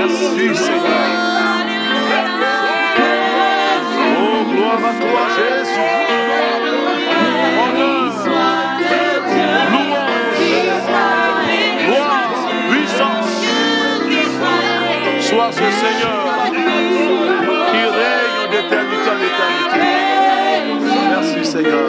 Merci Seigneur. Oh, gloire à toi Jésus. Honneur, louange, gloire, puissance. Sois ce Seigneur qui règne d'éternité en éternité. Merci Seigneur.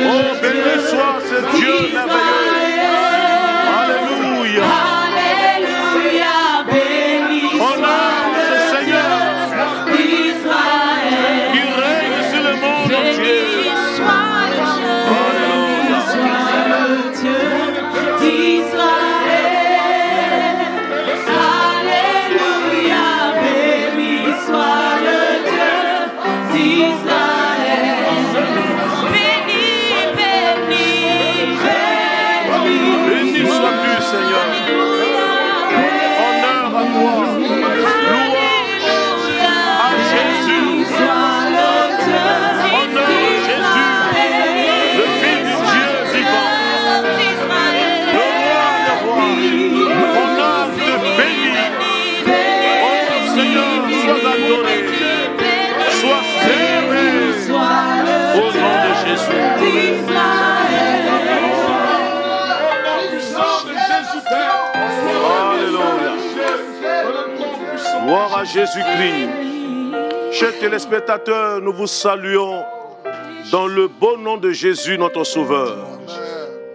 Oh, béni soit ce Dieu merveilleux. Alléluia. Alléluia. Béni Honneur ce Seigneur qui règne sur le monde entier. Gloire à Jésus-Christ. Chers téléspectateurs, nous vous saluons dans le beau nom de Jésus, notre Sauveur.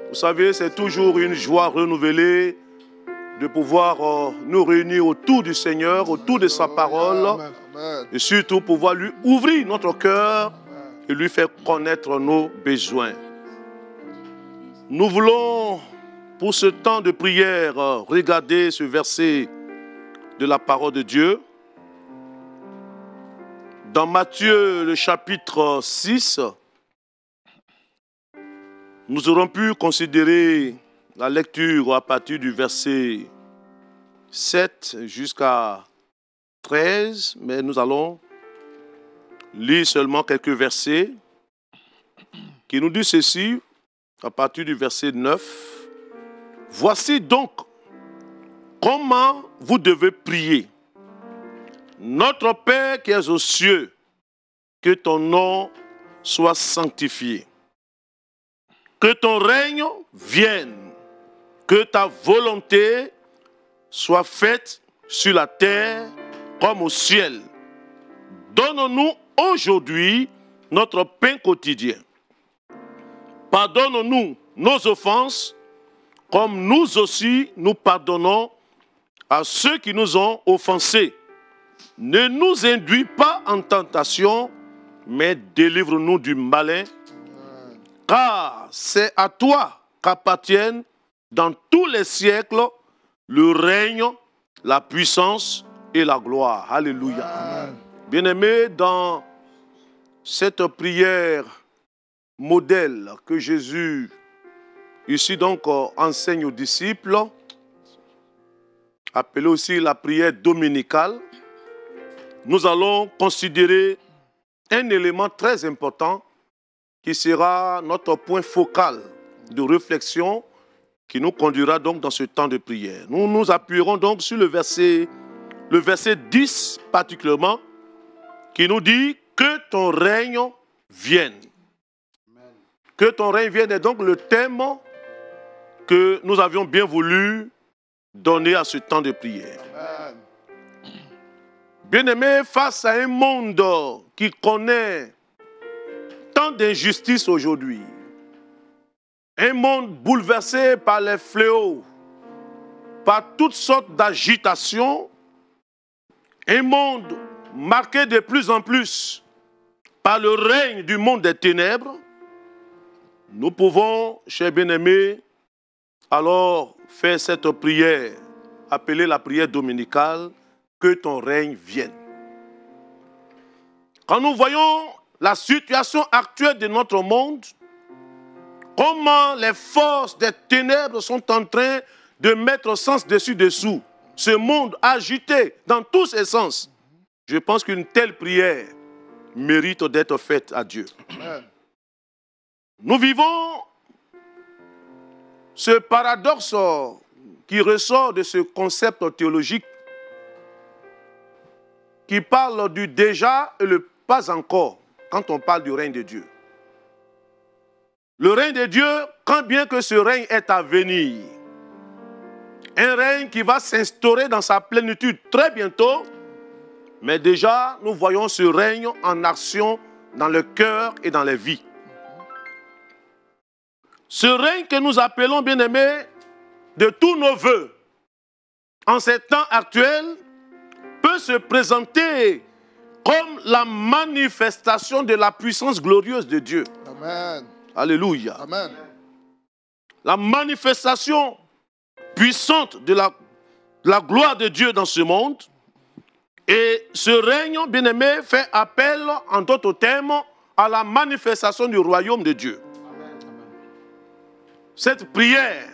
Vous savez, c'est toujours une joie renouvelée de pouvoir nous réunir autour du Seigneur, autour de sa parole, et surtout pouvoir lui ouvrir notre cœur et lui faire connaître nos besoins. Nous voulons, pour ce temps de prière, regarder ce verset de la parole de Dieu. Dans Matthieu, le chapitre 6, nous aurons pu considérer la lecture à partir du verset 7 jusqu'à 13, mais nous allons lire seulement quelques versets qui nous disent ceci, à partir du verset 9. Voici donc comment vous devez prier. Notre Père qui es aux cieux, que ton nom soit sanctifié. Que ton règne vienne. Que ta volonté soit faite sur la terre comme au ciel. Donne-nous aujourd'hui notre pain quotidien. Pardonne-nous nos offenses, comme nous aussi nous pardonnons à ceux qui nous ont offensés. Ne nous induis pas en tentation, mais délivre-nous du malin, car c'est à toi qu'appartiennent dans tous les siècles le règne, la puissance et la gloire. Alléluia. Bien-aimés, dans cette prière modèle que Jésus ici donc enseigne aux disciples, appelée aussi la prière dominicale, nous allons considérer un élément très important qui sera notre point focal de réflexion qui nous conduira donc dans ce temps de prière. Nous nous appuierons donc sur le verset 10 particulièrement, qui nous dit que ton règne vienne. Amen. Que ton règne vienne est donc le thème que nous avions bien voulu donner à ce temps de prière. Amen. Bien-aimés, face à un monde qui connaît tant d'injustices aujourd'hui, un monde bouleversé par les fléaux, par toutes sortes d'agitations, un monde marqué de plus en plus par le règne du monde des ténèbres, nous pouvons, chers bien-aimés, alors faire cette prière, appelée la prière dominicale, que ton règne vienne. Quand nous voyons la situation actuelle de notre monde, comment les forces des ténèbres sont en train de mettre sens dessus-dessous, ce monde agité dans tous ses sens, je pense qu'une telle prière mérite d'être faite à Dieu. Amen. Nous vivons ce paradoxe qui ressort de ce concept théologique qui parle du déjà et le pas encore quand on parle du règne de Dieu. Le règne de Dieu, quand bien que ce règne est à venir, un règne qui va s'instaurer dans sa plénitude très bientôt, mais déjà nous voyons ce règne en action dans le cœur et dans les vies. Ce règne que nous appelons, bien-aimés, de tous nos vœux, en ces temps actuels, peut se présenter comme la manifestation de la puissance glorieuse de Dieu. Amen. Alléluia. Amen. La manifestation puissante de la gloire de Dieu dans ce monde. Et ce règne, bien-aimé, fait appel, en d'autres termes, à la manifestation du royaume de Dieu. Cette prière,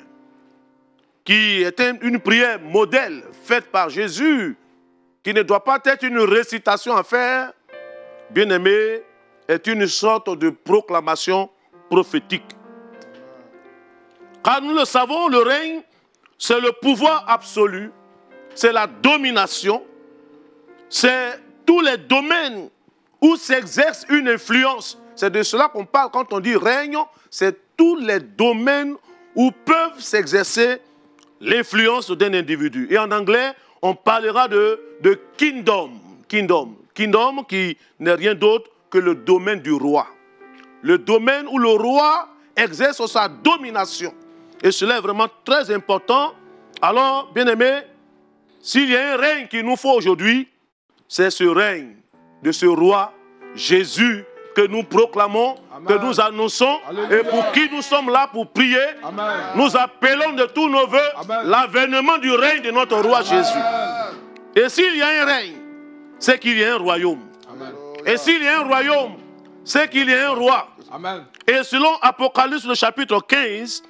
qui est une prière modèle faite par Jésus, qui ne doit pas être une récitation à faire, bien-aimé, est une sorte de proclamation prophétique. Car nous le savons, le règne, c'est le pouvoir absolu, c'est la domination, c'est tous les domaines où s'exerce une influence. C'est de cela qu'on parle quand on dit règne, c'est tous les domaines où peuvent s'exercer l'influence d'un individu. Et en anglais, on parlera de kingdom. Kingdom qui n'est rien d'autre que le domaine du roi. Le domaine où le roi exerce sa domination. Et cela est vraiment très important. Alors, bien-aimés, s'il y a un règne qu'il nous faut aujourd'hui, c'est ce règne de ce roi Jésus que nous proclamons, amen, que nous annonçons, alléluia, et pour qui nous sommes là pour prier. Amen. Nous appelons de tous nos voeux l'avènement du règne de notre roi, amen, Jésus. Et s'il y a un règne, c'est qu'il y a un royaume. Amen. Et s'il y a un royaume, c'est qu'il y a un roi. Amen. Et selon Apocalypse, le chapitre 15,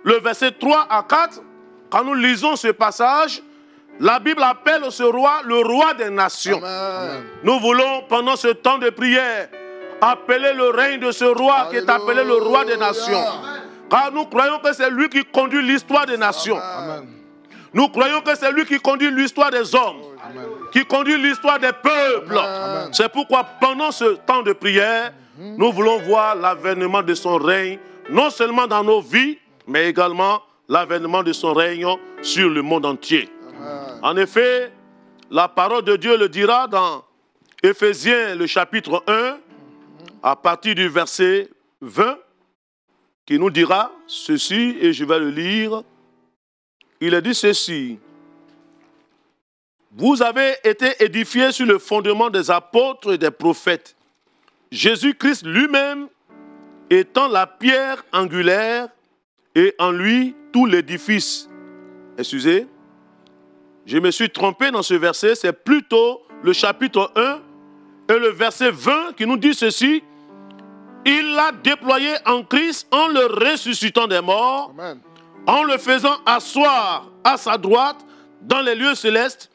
le verset 3 à 4, quand nous lisons ce passage, la Bible appelle ce roi le roi des nations. Amen. Nous voulons, pendant ce temps de prière, appeler le règne de ce roi, alléluia, qui est appelé le roi des nations. Amen. Car nous croyons que c'est lui qui conduit l'histoire des nations. Amen. Nous croyons que c'est lui qui conduit l'histoire des hommes, amen, qui conduit l'histoire des peuples. C'est pourquoi pendant ce temps de prière, nous voulons voir l'avènement de son règne, non seulement dans nos vies, mais également l'avènement de son règne sur le monde entier. Amen. En effet, la parole de Dieu le dira dans Éphésiens, le chapitre 1, à partir du verset 20, qui nous dira ceci, et je vais le lire. Il a dit ceci: vous avez été édifiés sur le fondement des apôtres et des prophètes, Jésus-Christ lui-même étant la pierre angulaire, et en lui tout l'édifice. Excusez, je me suis trompé dans ce verset, c'est plutôt le chapitre 1 et le verset 20 qui nous dit ceci: il l'a déployé en Christ en le ressuscitant des morts, amen, en le faisant asseoir à sa droite dans les lieux célestes,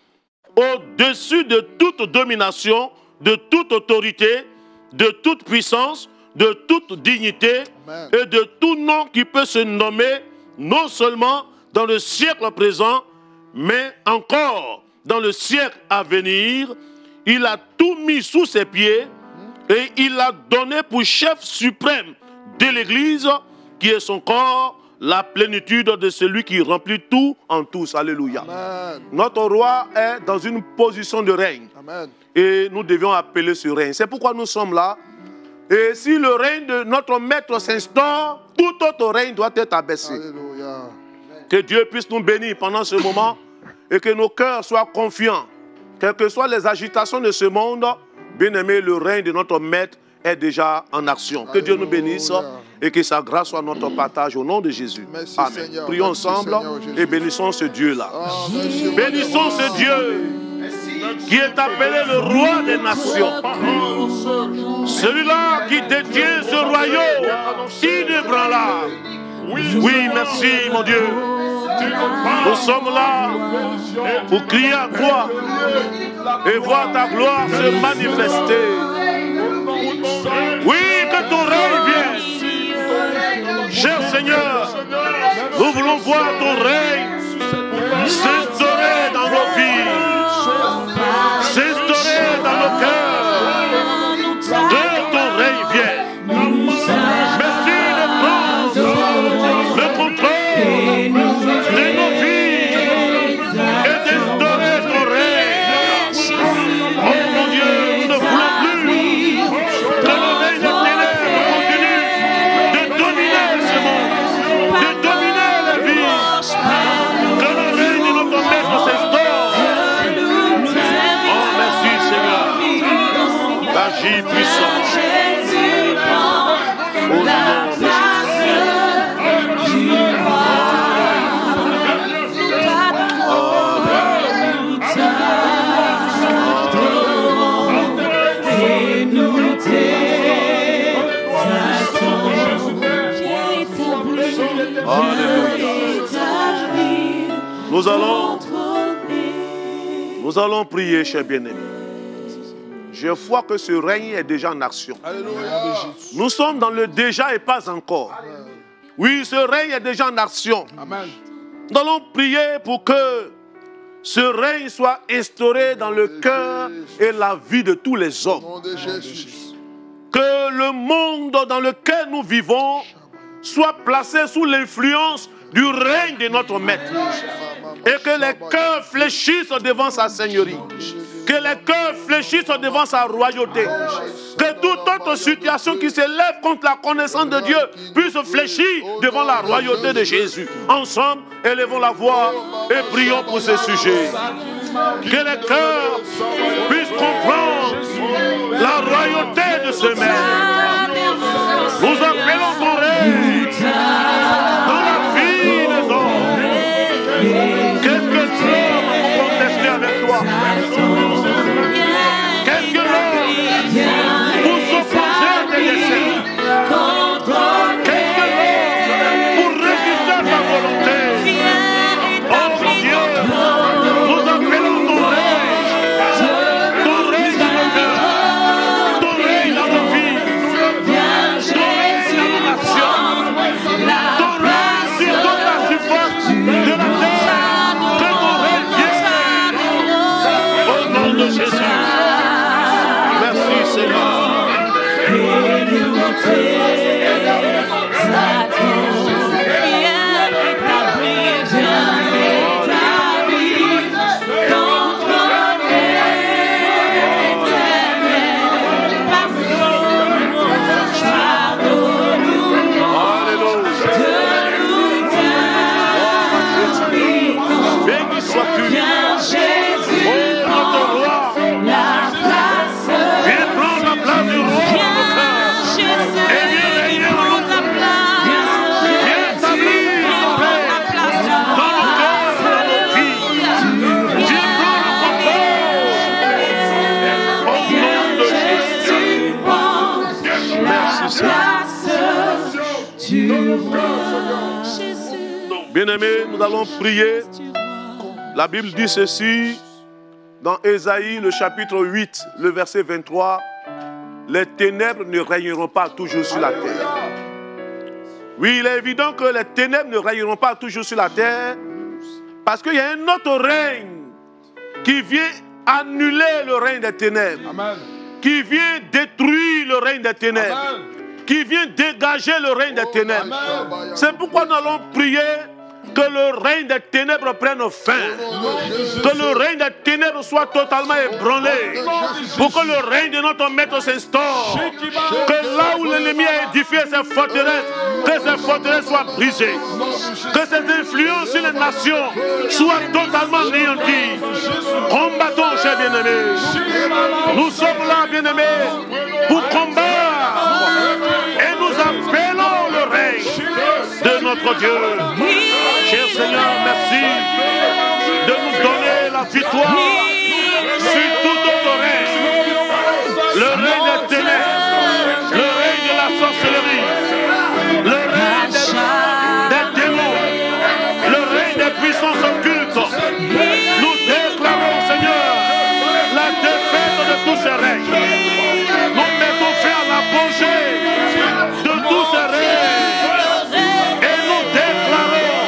au-dessus de toute domination, de toute autorité, de toute puissance, de toute dignité, amen, et de tout nom qui peut se nommer, non seulement dans le siècle présent, mais encore dans le siècle à venir. Il a tout mis sous ses pieds et il l'a donné pour chef suprême de l'Église, qui est son corps, la plénitude de celui qui remplit tout en tous. Alléluia. Amen. Notre roi est dans une position de règne. Amen. Et nous devions appeler ce règne. C'est pourquoi nous sommes là. Et si le règne de notre maître s'instaure, tout autre règne doit être abaissé. Alléluia. Que Dieu puisse nous bénir pendant ce moment et que nos cœurs soient confiants. Quelles que soient les agitations de ce monde, bien-aimé, le règne de notre maître est déjà en action. Que Dieu nous bénisse et que sa grâce soit notre partage au nom de Jésus. Merci, amen. Seigneur. Prions ensemble, Seigneur, et bénissons ce Dieu-là. Bénissons ce Dieu qui est appelé le roi des nations. Celui-là qui détient ce royaume inébranlable. Oui, merci mon Dieu. Nous sommes là pour crier à toi et voir ta gloire se manifester. voulons voir ton règne s'instaurer dans nos vies, s'instaurer dans nos cœurs, que ton règne vienne. Merci de prendre le contrôle de nos vies et d'instaurer ton règne. Oh mon Dieu, nous ne voulons plus que le règne des ténèbres continue de dominer ce monde, de dominer la vie, que le règne de notre maître s'instaure. Oh merci Seigneur, agis puissant. Au nom de Jésus. Nous allons prier, chers bien-aimés. Je vois que ce règne est déjà en action. Alléluia. Nous sommes dans le déjà et pas encore. Oui, ce règne est déjà en action. Amen. Nous allons prier pour que ce règne soit instauré dans le cœur et la vie de tous les hommes. Au nom de Jésus. Que le monde dans lequel nous vivons soit placé sous l'influence du règne de notre Maître. Et que les cœurs fléchissent devant sa Seigneurie. Que les cœurs fléchissent devant sa royauté. Que toute autre situation qui s'élève contre la connaissance de Dieu puisse fléchir devant la royauté de Jésus. Ensemble, élevons la voix et prions pour ce sujet. Que les cœurs puissent comprendre la royauté de ce Maître. Nous appelons ton règne dans la vie des hommes. Qu'est-ce que l'homme peut contester avec toi? Qu'est-ce que l'homme pour s'opposer à tes desseins? Qu'est-ce que l'homme pour résister à ta volonté? Oh mon Dieu, nous appelons ton règne dans nos cœurs, ton règne dans nos vies, ton règne dans nos nations, ton règne sur toute la surface de la terre. De Jésus. Merci Seigneur. Béni sois-tu. Bien-aimés, nous allons prier. La Bible dit ceci dans Ésaïe, le chapitre 8, le verset 23. Les ténèbres ne régneront pas toujours sur la terre. Oui, il est évident que les ténèbres ne régneront pas toujours sur la terre parce qu'il y a un autre règne qui vient annuler le règne des ténèbres. Amen. Qui vient détruire le règne des ténèbres. Amen. Qui vient dégager le règne des ténèbres. C'est pourquoi nous allons prier que le règne des ténèbres prenne fin. Que le règne des ténèbres soit totalement ébranlé. Pour que le règne de notre Maître s'instaure. Que là où l'ennemi a édifié ses forteresses, que ces forteresses soient brisées. Que ces influences sur les nations soient totalement anéanties. Combattons, chers bien-aimés. Nous sommes là, bien-aimés, pour combattre. Et nous appelons le règne de notre Dieu. Cher Seigneur, merci de nous donner la victoire sur tout notre règne. Le règne des ténèbres, le règne de la sorcellerie, le règne des démons, le règne des puissances occultes. Nous déclarons, Seigneur, la défaite de tous ces règnes. Nous mettons fin à l'apogée de tous ces règnes. Et nous déclarons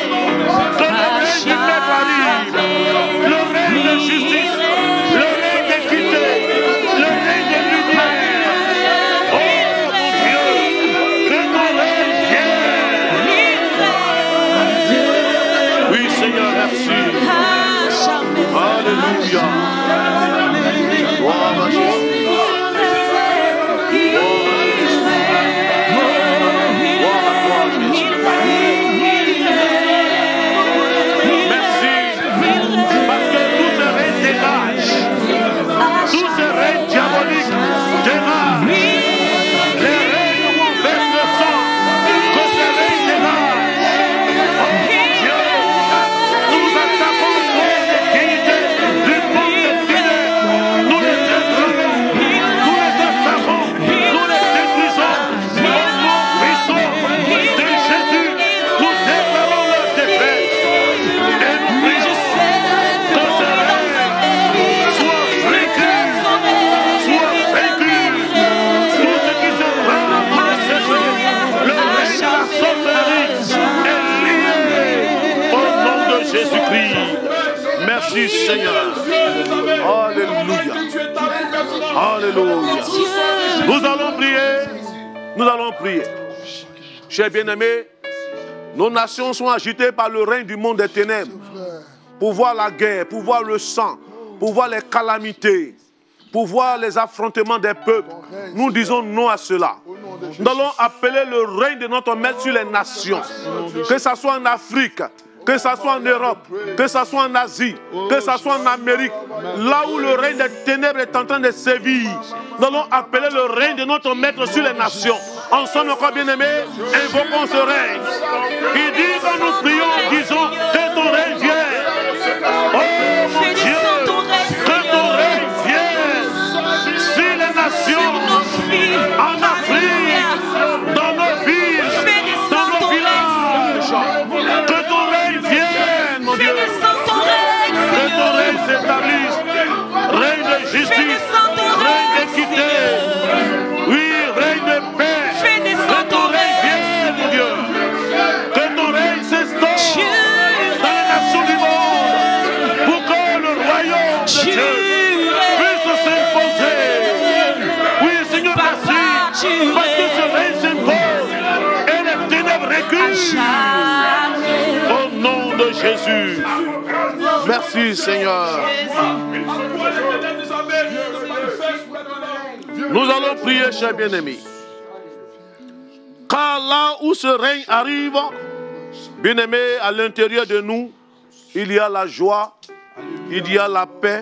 Alléluia. Nous allons prier. Nous allons prier. Chers bien-aimés, nos nations sont agitées par le règne du monde des ténèbres. Pour voir la guerre, pour voir le sang, pour voir les calamités, pour voir les affrontements des peuples. Nous disons non à cela. Nous allons appeler le règne de notre Maître sur les nations. Que ce soit en Afrique, que ce soit en Europe, que ce soit en Asie, que ce soit en Amérique, là où le règne des ténèbres est en train de sévir, nous allons appeler le règne de notre Maître sur les nations. Ensemble, encore bien-aimés, invoquons ce règne. Il dit quand nous prions, disons que ton règne vienne. Oh mon Dieu, que ton règne vienne sur les nations, en Afrique, dans nos villes, dans nos villages. Que ton règne vienne, mon Dieu. Que ton règne s'établisse. Règne de justice, règne d'équité. Oui, règne de paix. Que ton règne vienne, mon Dieu. Que ton règne s'instaure dans les nations du monde. Pour que le royaume de Dieu puisse s'imposer. Oui, Seigneur, merci. Parce que ce règne s'impose et les ténèbres reculent. Au nom de Jésus. Merci, Seigneur. Nous allons prier, chers bien-aimés. Car là où ce règne arrive, bien-aimés, à l'intérieur de nous, il y a la joie, il y a la paix,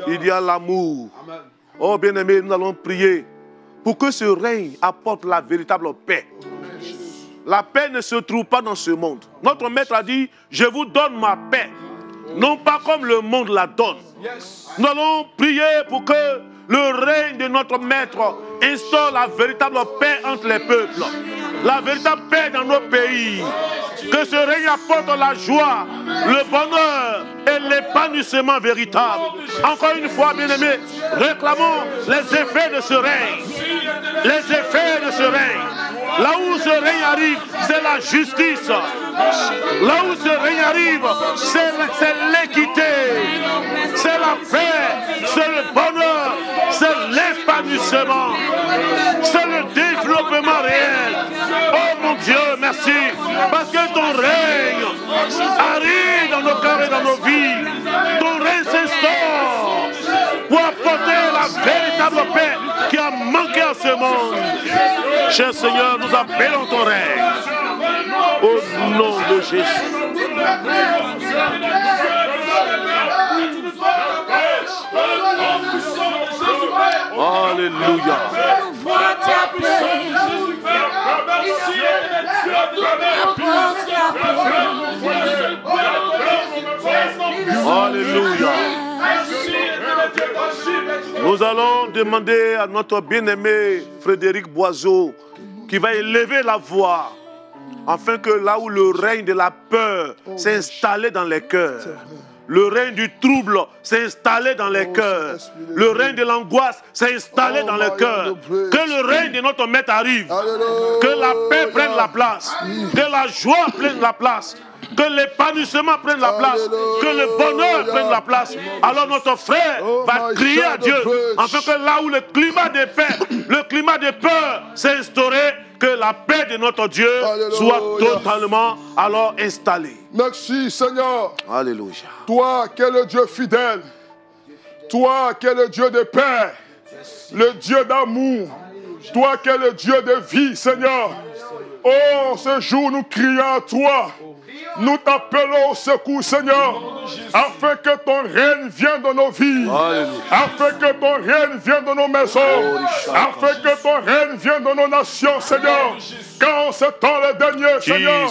il y a l'amour. Oh, bien-aimés, nous allons prier pour que ce règne apporte la véritable paix. La paix ne se trouve pas dans ce monde. Notre Maître a dit, je vous donne ma paix, non pas comme le monde la donne. Nous allons prier pour que le règne de notre Maître instaure la véritable paix entre les peuples, la véritable paix dans nos pays. Que ce règne apporte la joie, le bonheur et l'épanouissement véritable. Encore une fois, bien-aimés, réclamons les effets de ce règne. Les effets de ce règne. Là où ce règne arrive, c'est la justice. Là où ce règne arrive, c'est l'équité, c'est la paix, c'est le bonheur, c'est l'épanouissement, c'est le développement réel. Oh mon Dieu, merci, parce que ton règne arrive dans nos cœurs et dans nos vies. Ton règne s'instaure pour apporter la véritable paix qui a manqué à ce monde. Cher Seigneur, nous appelons ton règne. Au nom de Jésus. Alléluia. Alléluia. Nous allons demander à notre bien-aimé Frédéric Boiseau qui va élever la voix afin que là où le règne de la peur s'est installé dans les cœurs, le règne du trouble s'est installé dans les cœurs, le règne de l'angoisse s'est installé dans les cœurs, que le règne de notre Maître arrive, que la paix prenne la place, que la joie prenne la place, que l'épanouissement prenne la place, que le bonheur prenne la place. Alors notre frère va crier à Dieu, afin que là où le climat de paix, le climat de peur s'est instauré, que la paix de notre Dieu soit totalement alors installée. Merci Seigneur. Alléluia. Toi qui es le Dieu fidèle, toi qui es le Dieu de paix, le Dieu d'amour, toi qui es le Dieu de vie, Seigneur. Oh, ce jour nous crions à toi. Nous t'appelons au secours, Seigneur, afin que ton règne vienne dans nos vies, afin que ton règne vienne dans nos maisons, afin que ton règne vienne dans nos nations, Seigneur. Quand ce temps le dernier, Seigneur,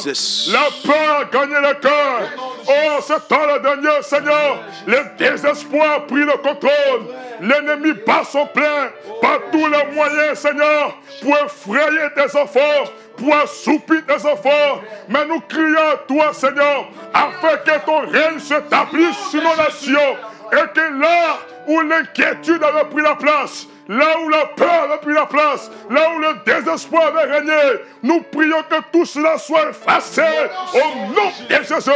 la peur a gagné le cœur. Oh, ce temps le dernier, Seigneur, le désespoir a pris le contrôle. L'ennemi bat son plein par tous les moyens, Seigneur, pour effrayer tes enfants, pour assoupir tes enfants. Mais nous crions à toi, Seigneur, afin que ton règne s'établisse sur nos nations. Et que là où l'inquiétude avait pris la place, là où la peur avait pris la place, là où le désespoir avait régné, nous prions que tout cela soit effacé au nom de Jésus.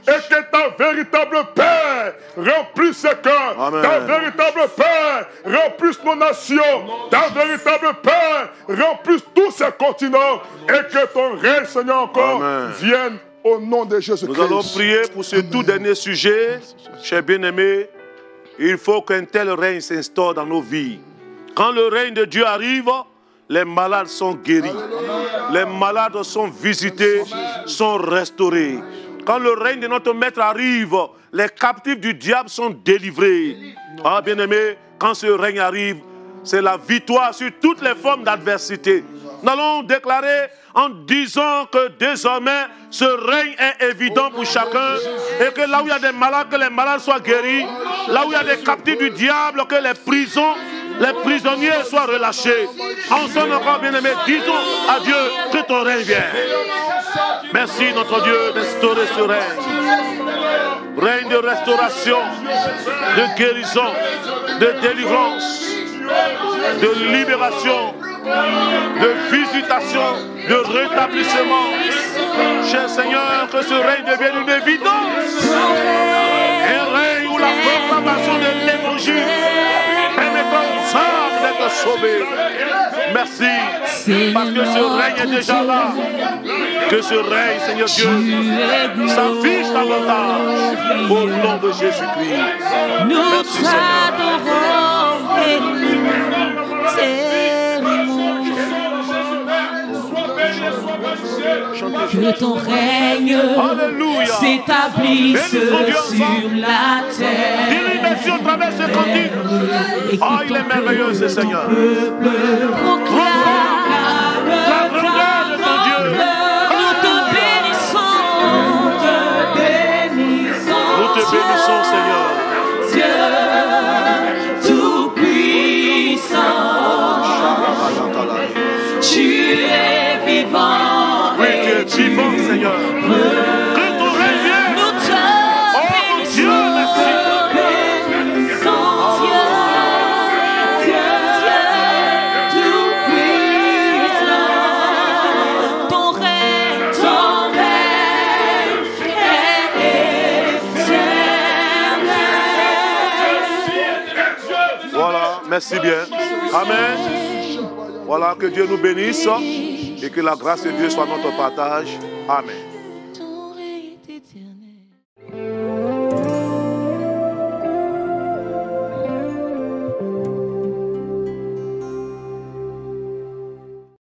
et que ta véritable paix remplisse ce cœur. Ta véritable paix remplisse nos nations. Ta véritable paix remplisse tous ces continents et que ton règne, Seigneur, encore vienne au nom de Jésus-Christ. Nous allons prier pour ce tout dernier sujet, chers bien-aimés. Il faut qu'un tel règne s'instaure dans nos vies. Quand le règne de Dieu arrive, les malades sont guéris. Les malades sont visités, sont restaurés. Quand le règne de notre Maître arrive, les captifs du diable sont délivrés. Ah, bien-aimés, quand ce règne arrive, c'est la victoire sur toutes les formes d'adversité. Nous allons déclarer en disant que désormais, ce règne est évident pour chacun et que là où il y a des malades, que les malades soient guéris. Là où il y a des captifs du diable, que les prisonniers soient relâchés. Ensemble encore, bien-aimés, disons à Dieu que ton règne vienne. Merci notre Dieu d'instaurer ce règne. Règne de restauration, de guérison, de délivrance, de libération, de visitation, de rétablissement. Cher Seigneur, que ce règne devienne une évidence. Un règne où la proclamation de l'évangile permettant aux âmes d'être sauvées. Merci, parce que ce règne est déjà là. Que ce règne, Seigneur Dieu, s'affiche davantage au nom de Jésus-Christ. Merci, Seigneur. Que ton règne s'établisse sur la terre. Dis-lui merci au travers de ce cantique. Oh, il est merveilleux, ce Seigneur. Proclame la grandeur de ton Dieu. Nous te bénissons. Nous te bénissons, Seigneur. Dieu tout-puissant. Tu es vivant. Oui, tu es vivant, Seigneur. Que ton règne vienne. Nous te bénissons. Dieu, merci. Merci bien. Amen. Voilà, que Dieu nous bénisse et que la grâce de Dieu soit notre partage. Amen.